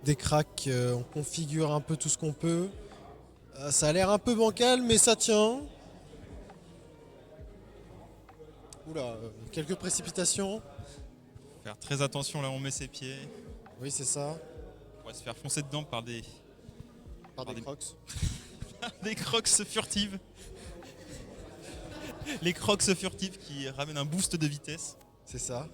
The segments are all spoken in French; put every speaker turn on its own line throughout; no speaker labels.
des cracks, on configure un peu tout ce qu'on peut. Ça a l'air un peu bancal, mais ça tient. Oula, quelques précipitations.
Faire très attention là où on met ses pieds.
Oui, c'est ça.
On va se faire foncer dedans par des,
Par
Par
des
des-
crocs.
des crocs furtives. Les crocs furtives qui ramènent un boost de vitesse.
C'est ça.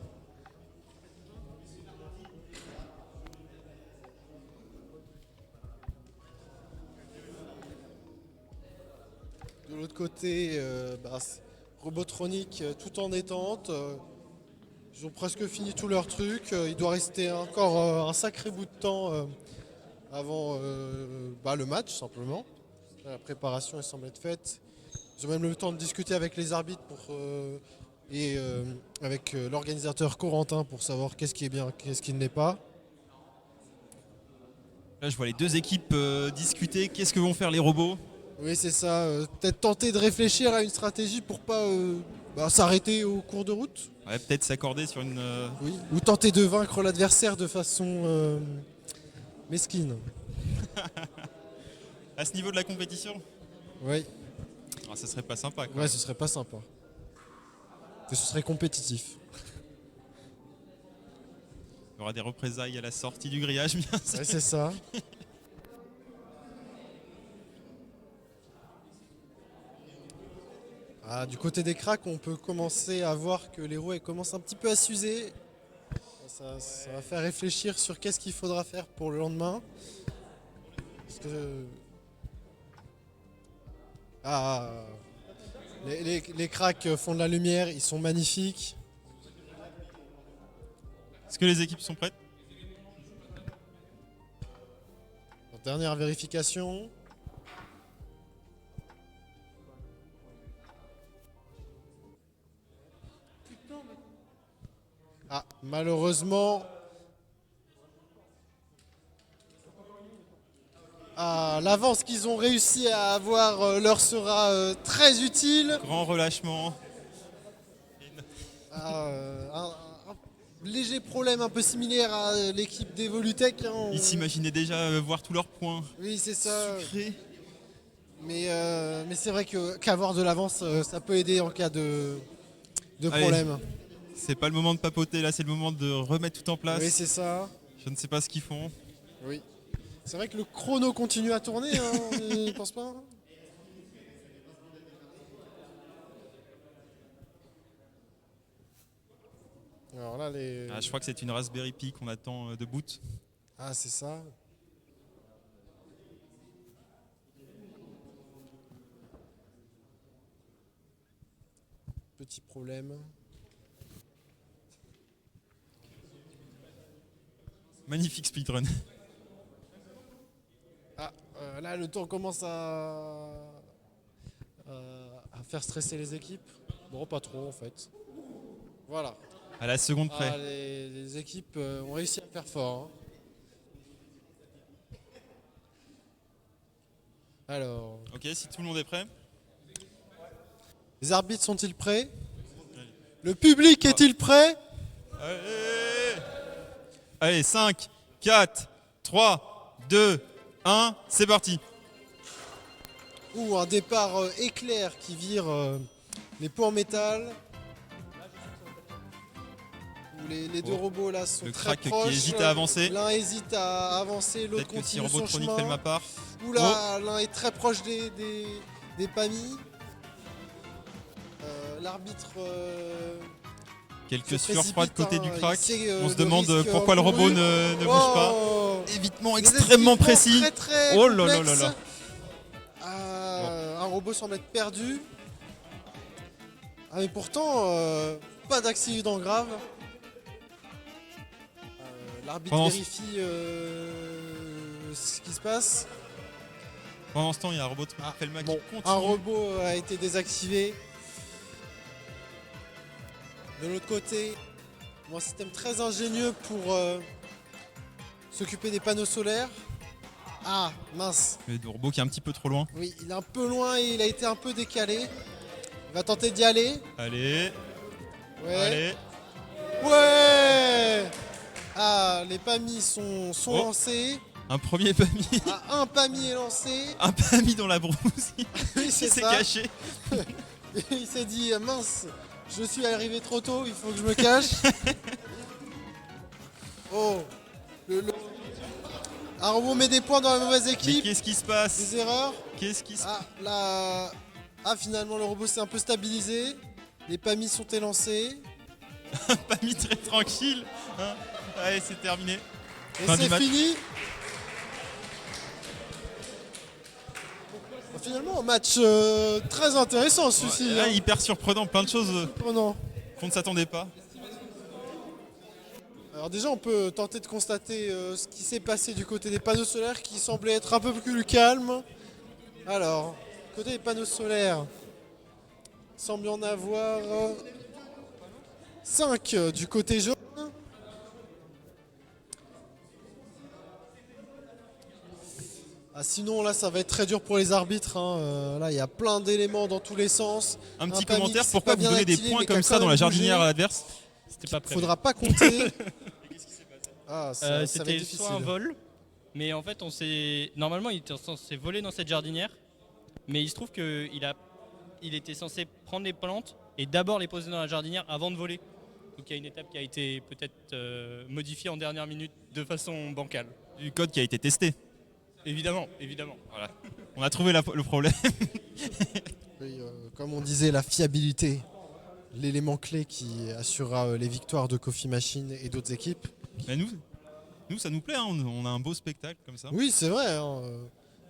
De l'autre côté, Robotronic tout en détente. Ils ont presque fini tout leur truc. Il doit rester encore un sacré bout de temps avant le match, simplement. La préparation elle semble être faite. Ils ont même le temps de discuter avec les arbitres et avec l'organisateur Corentin pour savoir qu'est-ce qui est bien, qu'est-ce qui ne l'est pas.
Là, je vois les deux équipes discuter. Qu'est-ce que vont faire les robots?
Oui, c'est ça. Peut-être tenter de réfléchir à une stratégie pour pas s'arrêter au cours de route.
Ouais, peut-être s'accorder sur une.
Oui. Ou tenter de vaincre l'adversaire de façon mesquine.
À ce niveau de la compétition,
Oui.
ça serait pas sympa. Quoi.
Ouais, ce serait pas sympa. Que ce serait compétitif.
Il y aura des représailles à la sortie du grillage, bien sûr.
Ouais, c'est ça. Du côté des cracks, on peut commencer à voir que les roues elles commencent un petit peu à s'user. Ça va faire réfléchir sur qu'est-ce qu'il faudra faire pour le lendemain. Parce que... Ah, les cracks font de la lumière, ils sont magnifiques.
Est-ce que les équipes sont prêtes?
Dernière vérification. Malheureusement, l'avance qu'ils ont réussi à avoir leur sera très utile.
Grand relâchement.
Un léger problème un peu similaire à l'équipe d'Evolutech.
Ils s'imaginaient déjà voir tous leurs points.
Oui, c'est ça.
Sucrés.
Mais c'est vrai qu'avoir de l'avance, ça peut aider en cas de
Allez.
problème.
C'est pas le moment de papoter, là c'est le moment de remettre tout en place.
Oui, c'est ça.
Je ne sais pas ce qu'ils font.
Oui. C'est vrai que le chrono continue à tourner, on n'y pense pas. Alors là,
Je crois que c'est une Raspberry Pi qu'on attend de boot.
Ah, c'est ça. Petit problème.
Magnifique speedrun.
Là, le temps commence à faire stresser les équipes. Bon, pas trop en fait. Voilà.
À la seconde près.
Les équipes ont réussi à faire fort. Alors,
Ok, si tout le monde est prêt.
les arbitres sont-ils prêts? Le public est-il prêt?
Allez, 5, 4, 3, 2, 1, c'est parti.
Un départ éclair qui vire les pots en métal. Où les deux robots là sont
Le
très
crack qui
proches.
hésite à avancer.
L'un hésite à avancer, l'autre
Peut-être que si
continue son
Robotronic
chemin.
fait ma part.
Oula, l'un est très proche des PAMI. L'arbitre
Quelques
se
sueurs froides
précipite,
côté du
il
crack.
sait,
On se
le
demande
risque
pourquoi le robot
encouru.
ne bouge pas. Évitement
Des
extrêmement
esquivements
précis.
Très, très
Oh là là là
complexes.
là.
Un robot semble être perdu. Mais pourtant, pas d'accident grave. L'arbitre
Pendant-
vérifie ce qui se passe.
Pendant ce temps, il y a un robot qui fait le qui continue.
Un robot a été désactivé. De l'autre côté, un système très ingénieux pour s'occuper des panneaux solaires. Ah, mince.
Le robot qui est un petit peu trop loin.
Oui, il est un peu loin et il a été un peu décalé. Il va tenter d'y aller.
Allez,
Ouais.
allez.
Ouais. Ah, les PAMI sont
Oh.
lancés.
Un premier PAMI.
Ah, un PAMI est lancé.
Un PAMI dans la brousse.
Oui,
Il
c'est
s'est
ça.
caché.
Il s'est dit mince, je suis arrivé trop tôt, il faut que je me cache. Oh, le... Un robot met des points dans la mauvaise
Mais
équipe.
qu'est-ce qui se passe?
Des erreurs.
Qu'est-ce qui se passe?
Ah, là. Ah, finalement, le robot s'est un peu stabilisé. Les PAMI sont élancés.
PAMI très tranquille. Hein, allez, c'est terminé.
Et
Fin du
c'est
match.
fini. Finalement, un match très intéressant celui-ci.
Là,
hein.
hyper surprenant, plein de choses
Surprenant.
qu'on ne s'attendait pas.
Alors déjà, on peut tenter de constater ce qui s'est passé du côté des panneaux solaires qui semblait être un peu plus calme. Alors, côté des panneaux solaires, il semble y en avoir 5 du côté jaune. Ah, sinon, là, ça va être très dur pour les arbitres. hein. Là, il y a plein d'éléments dans tous les sens.
Un petit
PAMI
commentaire,
qui s'est
pourquoi
pas
vous
bien
donnez des
activé,
points
mais qui a
comme
quand
ça dans
même
la jardinière
bougé.
à l'adverse?
C'était pas prévu.
Faudra pas compter. Ah, ça va être
C'était
difficile.
soit un vol, mais en fait, normalement, il était censé voler dans cette jardinière, mais il se trouve qu'il était censé prendre les plantes et d'abord les poser dans la jardinière avant de voler. Donc il y a une étape qui a été peut-être modifiée en dernière minute de façon bancale.
Du code qui a été testé.
Évidemment, évidemment.
Voilà. On a trouvé le problème.
Oui, comme on disait, la fiabilité, l'élément clé qui assurera les victoires de Coffee Machine et d'autres équipes.
Mais nous, ça nous plaît, hein, on a un beau spectacle comme ça.
Oui, c'est vrai. hein,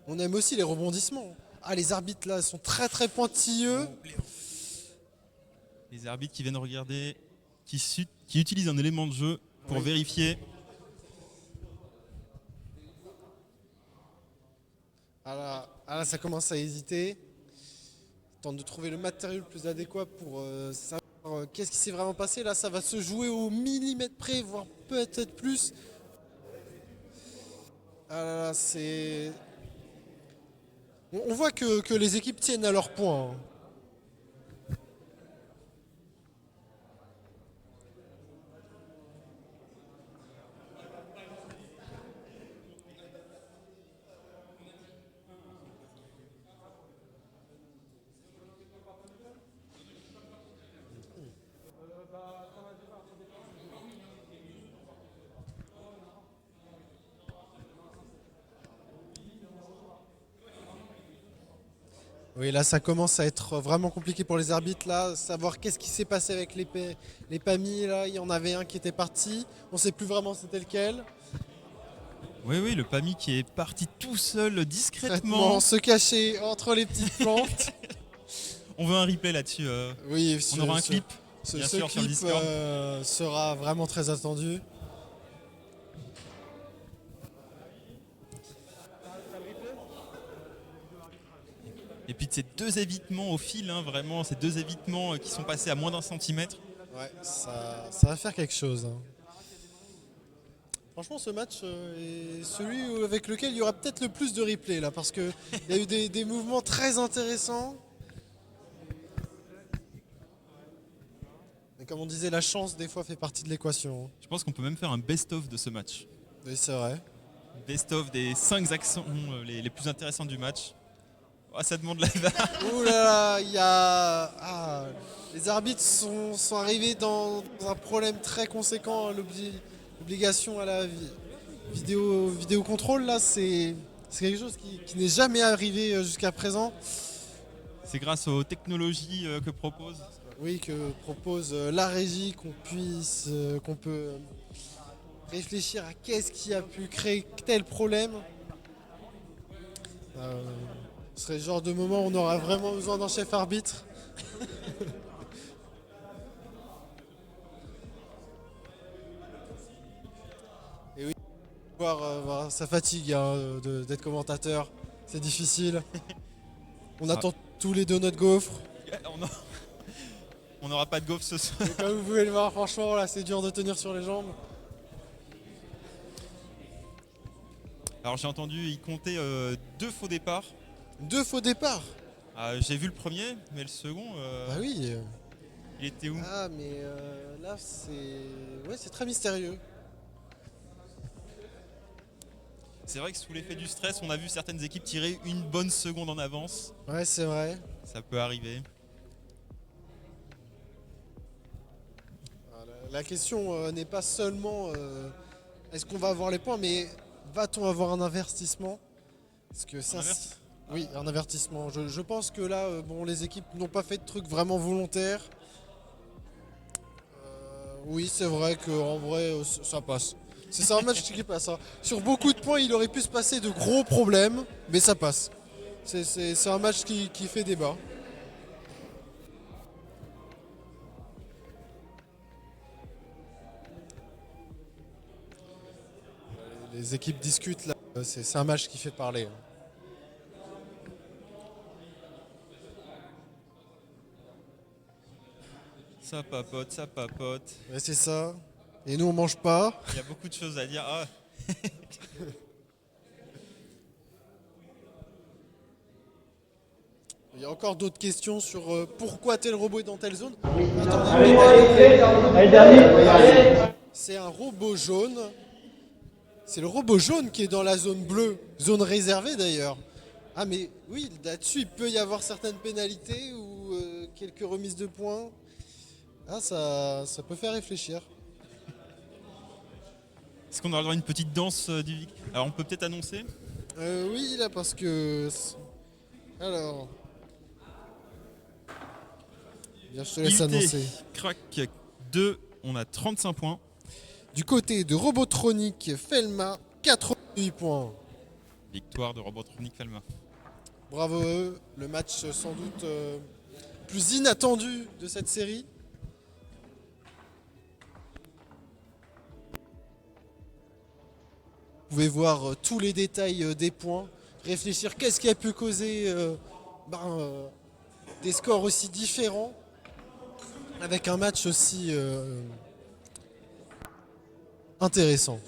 On aime aussi les rebondissements. Ah, les arbitres là sont très très pointilleux.
Les arbitres qui viennent regarder, qui utilisent un élément de jeu pour
Oui.
vérifier.
Ah là, ça commence à hésiter. Tente de trouver le matériau le plus adéquat pour savoir qu'est-ce qui s'est vraiment passé. Là, ça va se jouer au millimètre près, voire peut-être plus. Ah là là, c'est... On voit que les équipes tiennent à leur point. hein. Oui, là, ça commence à être vraiment compliqué pour les arbitres. Là, savoir qu'est-ce qui s'est passé avec les PAMI. Là, il y en avait un qui était parti. On ne sait plus vraiment c'était lequel.
Oui, le PAMI qui est parti tout seul, discrètement.
Traitement, se cacher entre les petites plantes.
On veut un replay là-dessus.
Oui,
On aura un clip,
Ce,
bien
ce
sûr, sur le
clip
Discord.
sera vraiment très attendu.
Et puis de ces deux évitements au fil, hein, vraiment, ces deux évitements qui sont passés à moins d'un centimètre.
Ouais, ça va faire quelque chose. hein. Franchement, ce match est celui avec lequel il y aura peut-être le plus de replay là, parce qu'il y a eu des mouvements très intéressants. Mais comme on disait, la chance des fois fait partie de l'équation. hein.
Je pense qu'on peut même faire un best-of de ce match.
Oui, c'est vrai.
Best-of des 5 actions les plus intéressantes du match. Oh, ça demande la VAR.
Ouh là là, il y a... Ah, les arbitres sont arrivés dans un problème très conséquent. L'obligation à la vidéo contrôle, là, c'est quelque chose qui n'est jamais arrivé jusqu'à présent.
C'est grâce aux technologies que propose.
Oui, que propose la régie qu'on peut réfléchir à qu'est-ce qui a pu créer tel problème. Ce serait le genre de moment où on aura vraiment besoin d'un chef arbitre. Et oui, voir ça fatigue hein, d'être commentateur, c'est difficile. On
Ah.
attend tous les deux notre gaufre.
On n'aura pas de gaufre ce soir.
Et comme vous pouvez le voir, franchement, là, c'est dur de tenir sur les jambes.
Alors j'ai entendu, il comptait 2 faux départs.
2 faux départs.
J'ai vu le premier, mais le second,
Ah oui.
il était où?
Ah mais là c'est... Ouais, c'est très mystérieux.
C'est vrai que sous l'effet du stress, on a vu certaines équipes tirer une bonne seconde en avance.
Ouais, c'est vrai.
Ça peut arriver.
Voilà. La question n'est pas seulement est-ce qu'on va avoir les points, mais va-t-on avoir un avertissement? Parce que ça, oui, un avertissement. Je pense que là, bon, les équipes n'ont pas fait de trucs vraiment volontaires. Oui, c'est vrai qu'en vrai, ça passe. C'est un match qui passe, hein. Sur beaucoup de points, il aurait pu se passer de gros problèmes, mais ça passe. C'est un match qui fait débat. Les équipes discutent là. C'est un match qui fait parler, hein.
Ça papote, ça papote.
Ouais, c'est ça. Et nous, on mange pas.
Il y a beaucoup de choses à dire. Ah,
Il y a encore d'autres questions sur pourquoi tel robot est dans telle zone. C'est un robot jaune. C'est le robot jaune qui est dans la zone bleue, zone réservée d'ailleurs. Ah mais oui, là-dessus il peut y avoir certaines pénalités ou quelques remises de points. Ah ça peut faire réfléchir.
est-ce qu'on aura le droit à une petite danse du Vic? Alors on peut peut-être annoncer.
Oui là parce que... Alors... Bien, je te laisse annoncer.
Crack 2, on a 35 points.
Du côté de Robotronic, Felma, 88 points.
Victoire de Robotronic Felma.
Bravo à eux, le match sans doute plus inattendu de cette série. Vous pouvez voir tous les détails des points, réfléchir qu'est-ce qui a pu causer des scores aussi différents, avec un match aussi intéressant.